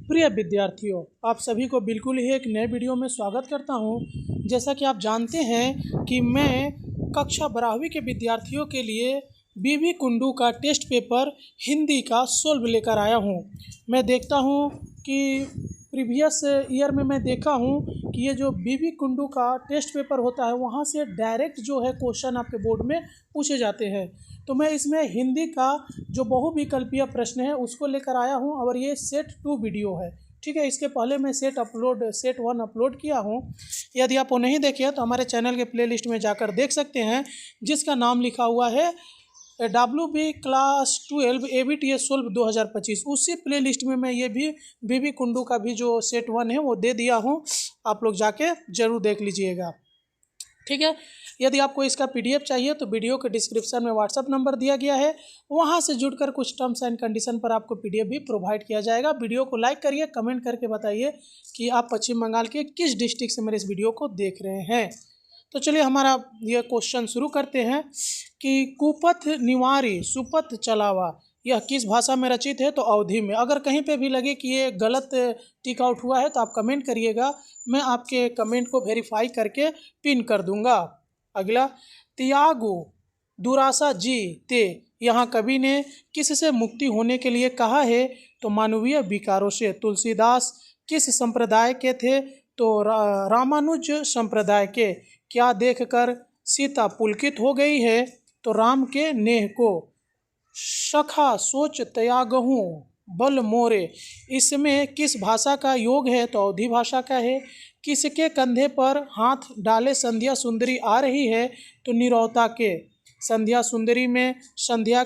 प्रिय विद्यार्थियों, आप सभी को बिल्कुल ही एक नए वीडियो में स्वागत करता हूं। जैसा कि आप जानते हैं कि मैं कक्षा 12वीं के विद्यार्थियों के लिए बीबी कुंडू का टेस्ट पेपर हिंदी का सोल्व लेकर आया हूं। मैं देखता हूं कि प्रीवियस ईयर में मैं देखा हूं कि ये जो बीबी कुंडू का टेस्ट पेपर होता है वहां से डायरेक्ट जो है क्वेश्चन आपके बोर्ड में पूछे जाते हैं। तो मैं इसमें हिंदी का जो बहुविकल्पीय प्रश्न है उसको लेकर आया हूं और ये सेट 2 वीडियो है। ठीक है, इसके पहले मैं सेट 1 अपलोड किया हूं। यदि आप वो नहीं देखे तो हमारे चैनल के प्लेलिस्ट में जाकर देख सकते हैं, जिसका नाम लिखा हुआ है WB क्लास 12 ABTS सोल्व 2025। उसी प्लेलिस्ट में मैं ये भी बीबी कुंडू का भी जो सेट 1 है वो दे दिया हूँ। आप लोग जाके ज़रूर देख लीजिएगा। ठीक है, यदि आपको इसका PDF चाहिए तो वीडियो के डिस्क्रिप्शन में WhatsApp नंबर दिया गया है, वहां से जुड़कर कुछ टर्म्स एंड कंडीशन पर आपको PDF भी प्रोवाइड किया जाएगा। वीडियो को लाइक करिए, कमेंट करके बताइए कि आप पश्चिम बंगाल के किस डिस्ट्रिक्ट से मेरे इस वीडियो को देख रहे हैं। तो चलिए हमारा ये क्वेश्चन शुरू करते हैं कि कुपथ निवारी सुपथ चलावा यह किस भाषा में रचित है? तो अवधी में। अगर कहीं पे भी लगे कि ये गलत टिक आउट हुआ है तो आप कमेंट करिएगा, मैं आपके कमेंट को वेरीफाई करके पिन कर दूंगा। अगला, त्यागो दुरासा जी ते यहाँ कवि ने किससे मुक्ति होने के लिए कहा है? तो मानवीय विकारों से। तुलसीदास किस संप्रदाय के थे? तो रामानुज संप्रदाय के। क्या देखकर सीता पुलकित हो गई है? तो राम के नेह को। सखा सोच त्यागहूँ बल मोरे, इसमें किस भाषा का योग है? तो अवधी भाषा का है। किसके कंधे पर हाथ डाले संध्या सुंदरी आ रही है? तो निरौता के। संध्या सुंदरी में संध्या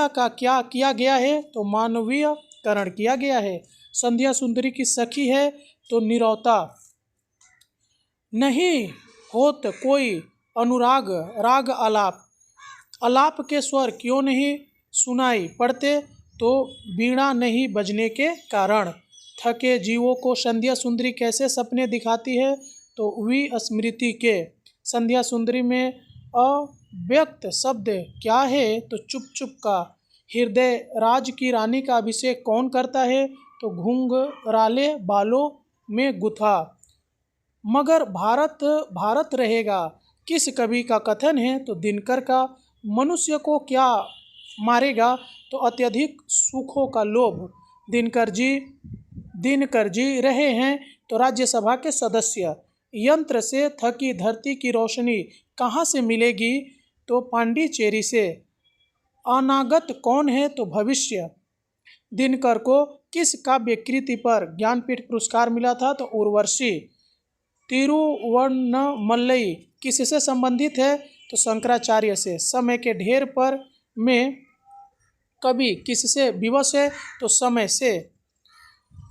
का क्या किया गया है? तो मानवीयकरण किया गया है। संध्या सुंदरी की सखी है तो निरौता। नहीं होत कोई अनुराग राग आलाप के स्वर क्यों नहीं सुनाई पड़ते? तो वीणा नहीं बजने के कारण। थके जीवों को संध्या सुंदरी कैसे सपने दिखाती है? तो विस्मृति के। संध्या सुंदरी में अव्यक्त शब्द क्या है? तो चुप चुप का। हृदय राज की रानी का अभिषेक कौन करता है? तो घुंघराले बालों में गुथा। मगर भारत भारत रहेगा किस कवि का कथन है? तो दिनकर का। मनुष्य को क्या मारेगा? तो अत्यधिक सुखों का लोभ। दिनकर जी रहे हैं तो राज्यसभा के सदस्य। यंत्र से थकी धरती की रोशनी कहाँ से मिलेगी? तो पांडिचेरी से। अनागत कौन है? तो भविष्य। दिनकर को किस काव्य कृति पर ज्ञानपीठ पुरस्कार मिला था? तो उर्वशी। तिरुवन्नमलई किससे संबंधित है? तो शंकराचार्य से। समय के ढेर पर में कवि किससे विवश है? तो समय से।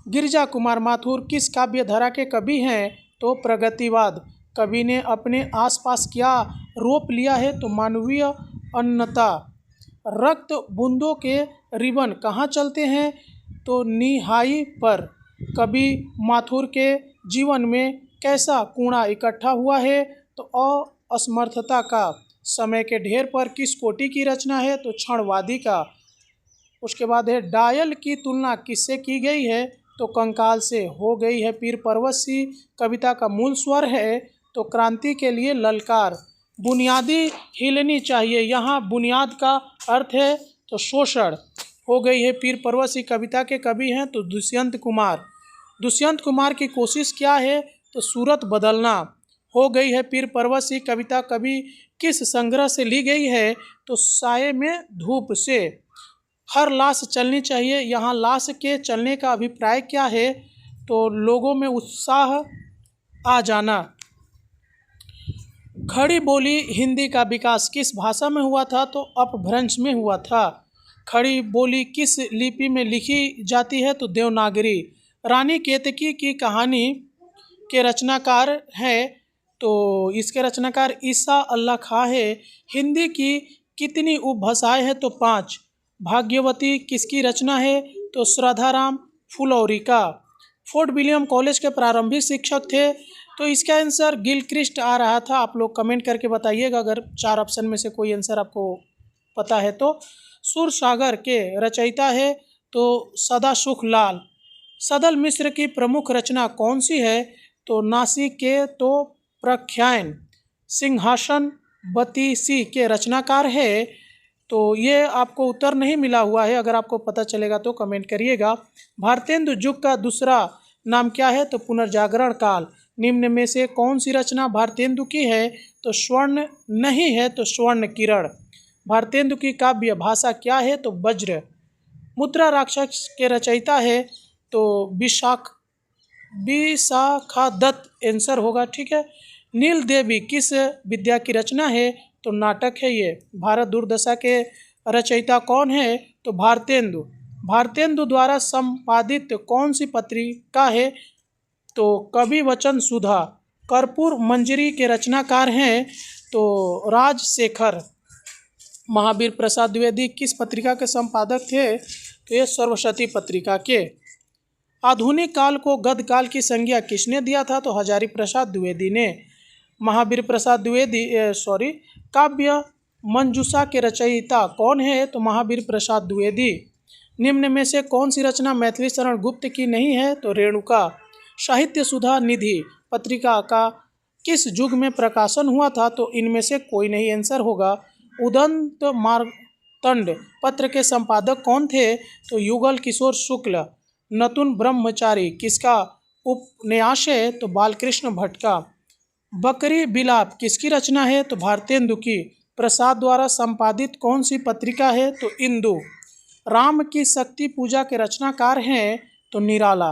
गिरिजा कुमार माथुर किस काव्य धारा के कवि हैं? तो प्रगतिवाद। कवि ने अपने आसपास क्या रोप लिया है? तो मानवीय अन्नता। रक्त बूंदों के रिबन कहाँ चलते हैं? तो निहाई पर। कवि माथुर के जीवन में कैसा कूड़ा इकट्ठा हुआ है? तो असमर्थता का। समय के ढेर पर किस कोटि की रचना है? तो क्षणवादी का। उसके बाद है डायल की तुलना किससे की गई है? तो कंकाल से हो गई है। पीर पर्वसी कविता का मूल स्वर है। तो क्रांति के लिए ललकार। बुनियादी हिलनी चाहिए, यहाँ बुनियाद का अर्थ है तो शोषण। हो गई है। पीर पर्वसी कविता के कवि हैं तो दुष्यंत कुमार। दुष्यंत कुमार की कोशिश क्या है? तो सूरत बदलना। हो गई है। पीर पर्वसी कविता कवि किस संग्रह से ली गई है? तो साये में धूप से। हर लाश चलनी चाहिए, यहाँ लाश के चलने का अभिप्राय क्या है? तो लोगों में उत्साह आ जाना। खड़ी बोली हिंदी का विकास किस भाषा में हुआ था? तो अपभ्रंश में हुआ था। खड़ी बोली किस लिपि में लिखी जाती है? तो देवनागरी। रानी केतकी की कहानी के रचनाकार है तो इसके रचनाकार ईसा अल्लाह खां है। हिंदी की कितनी उपभाषाएं हैं? तो 5। भाग्यवती किसकी रचना है? तो श्रद्धाराम फुलौरी का। फोर्ट विलियम कॉलेज के प्रारंभिक शिक्षक थे तो इसका आंसर गिलक्रिस्ट आ रहा था। आप लोग कमेंट करके बताइएगा अगर 4 ऑप्शन में से कोई आंसर आपको पता है तो। सुरसागर के रचयिता है तो सदासुख लाल। सदल मिश्र की प्रमुख रचना कौन सी है? तो नासिकेतो प्रख्यान सिंहासन बतीसी के रचनाकार है। तो ये आपको उत्तर नहीं मिला हुआ है, अगर आपको पता चलेगा तो कमेंट करिएगा। भारतेंदु युग का दूसरा नाम क्या है? तो पुनर्जागरण काल। निम्न में से कौन सी रचना भारतेंदु की है? तो स्वर्ण नहीं है, तो स्वर्ण किरण। भारतेंदु की काव्य भाषा क्या है? तो वज्र। मुद्रा राक्षस के रचयिता है? तो विशाखादत्त आंसर होगा, ठीक है। नील देवी किस विद्या की रचना है? तो नाटक है ये। भारत दुर्दशा के रचयिता कौन है? तो भारतेंदु। भारतेंदु द्वारा संपादित कौन सी पत्रिका है? तो कवि वचन सुधा। कर्पूर मंजरी के रचनाकार हैं? तो राजशेखर। महावीर प्रसाद द्विवेदी किस पत्रिका के संपादक थे? तो ये सरस्वती पत्रिका के। आधुनिक काल को गद्य काल की संज्ञा किसने दिया था? तो हजारी प्रसाद द्विवेदी ने। महावीर प्रसाद द्विवेदी काव्य मंजूषा के रचयिता कौन है? तो महावीर प्रसाद द्विवेदी। निम्न में से कौन सी रचना मैथिली शरण गुप्त की नहीं है? तो रेणुका। साहित्य सुधा निधि पत्रिका का किस युग में प्रकाशन हुआ था? तो इनमें से कोई नहीं, आंसर होगा उदंत मार्तंड। पत्र के संपादक कौन थे? तो युगल किशोर शुक्ल। नतुन ब्रह्मचारी किसका उपन्यास है? तो बालकृष्ण भट्ट का। बकरी बिलाप किसकी रचना है? तो भारतेंदु की। प्रसाद द्वारा संपादित कौन सी पत्रिका है? तो इंदु। राम की शक्ति पूजा के रचनाकार हैं? तो निराला।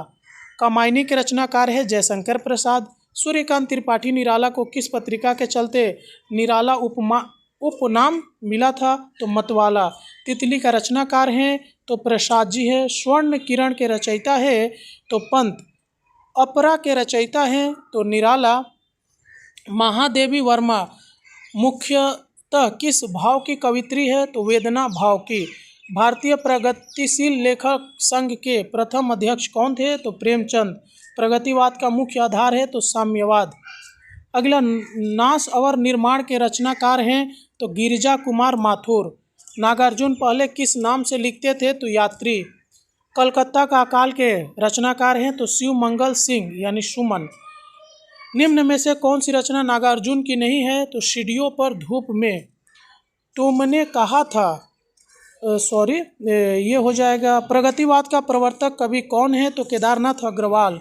कामायनी के रचनाकार है जयशंकर प्रसाद। सूर्यकांत त्रिपाठी निराला को किस पत्रिका के चलते निराला उपनाम मिला था? तो मतवाला। तितली का रचनाकार हैं? तो प्रसाद जी है। स्वर्ण किरण के रचयिता है? तो पंत। अपरा के रचयिता हैं? तो निराला। महादेवी वर्मा मुख्यतः किस भाव की कवित्री है? तो वेदना भाव की। भारतीय प्रगतिशील लेखक संघ के प्रथम अध्यक्ष कौन थे? तो प्रेमचंद। प्रगतिवाद का मुख्य आधार है? तो साम्यवाद। अगला नास अवर निर्माण के रचनाकार हैं? तो गिरिजा कुमार माथुर। नागार्जुन पहले किस नाम से लिखते थे? तो यात्री। कलकत्ता का अकाल के रचनाकार हैं? तो शिव मंगल सिंह यानी सुमन। निम्न में से कौन सी रचना नागार्जुन की नहीं है? तो सीढ़ियों पर धूप में। तुमने कहा था ये हो जाएगा। प्रगतिवाद का प्रवर्तक कवि कौन है? तो केदारनाथ अग्रवाल।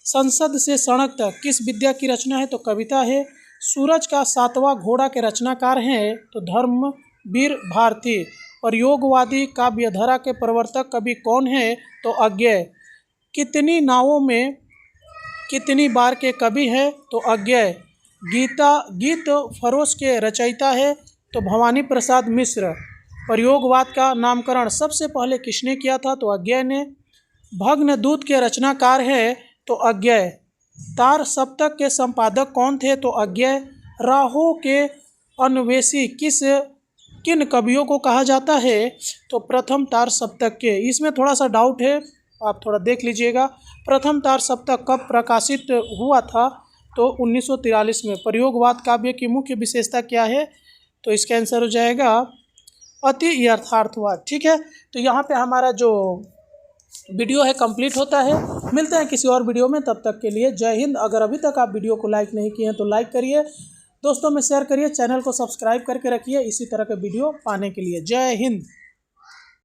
संसद से सड़क तक किस विद्या की रचना है? तो कविता है। सूरज का सातवां घोड़ा के रचनाकार हैं? तो धर्मवीर भारती। प्रयोगवादी काव्यधारा के प्रवर्तक कवि कौन है? तो अज्ञेय। कितनी नावों में कितनी बार के कवि है? तो अज्ञेय। गीत फरोश के रचयिता है? तो भवानी प्रसाद मिश्र। प्रयोगवाद का नामकरण सबसे पहले किसने किया था? तो अज्ञेय ने। भग्न दूत के रचनाकार है? तो अज्ञेय। तार सप्तक के संपादक कौन थे? तो अज्ञेय। राहों के अन्वेषी किन कवियों को कहा जाता है? तो प्रथम तार सप्तक के। इसमें थोड़ा सा डाउट है, आप थोड़ा देख लीजिएगा। प्रथम तार सप्तक कब प्रकाशित हुआ था? तो 1943 में। प्रयोगवाद काव्य की मुख्य विशेषता क्या है? तो इसका आंसर हो जाएगा अति यथार्थवाद। ठीक है, तो यहाँ पे हमारा जो वीडियो है कंप्लीट होता है। मिलते हैं किसी और वीडियो में, तब तक के लिए जय हिंद। अगर अभी तक आप वीडियो को लाइक नहीं किए हैं तो लाइक करिए, दोस्तों में शेयर करिए, चैनल को सब्सक्राइब करके रखिए इसी तरह के वीडियो पाने के लिए। जय हिंद।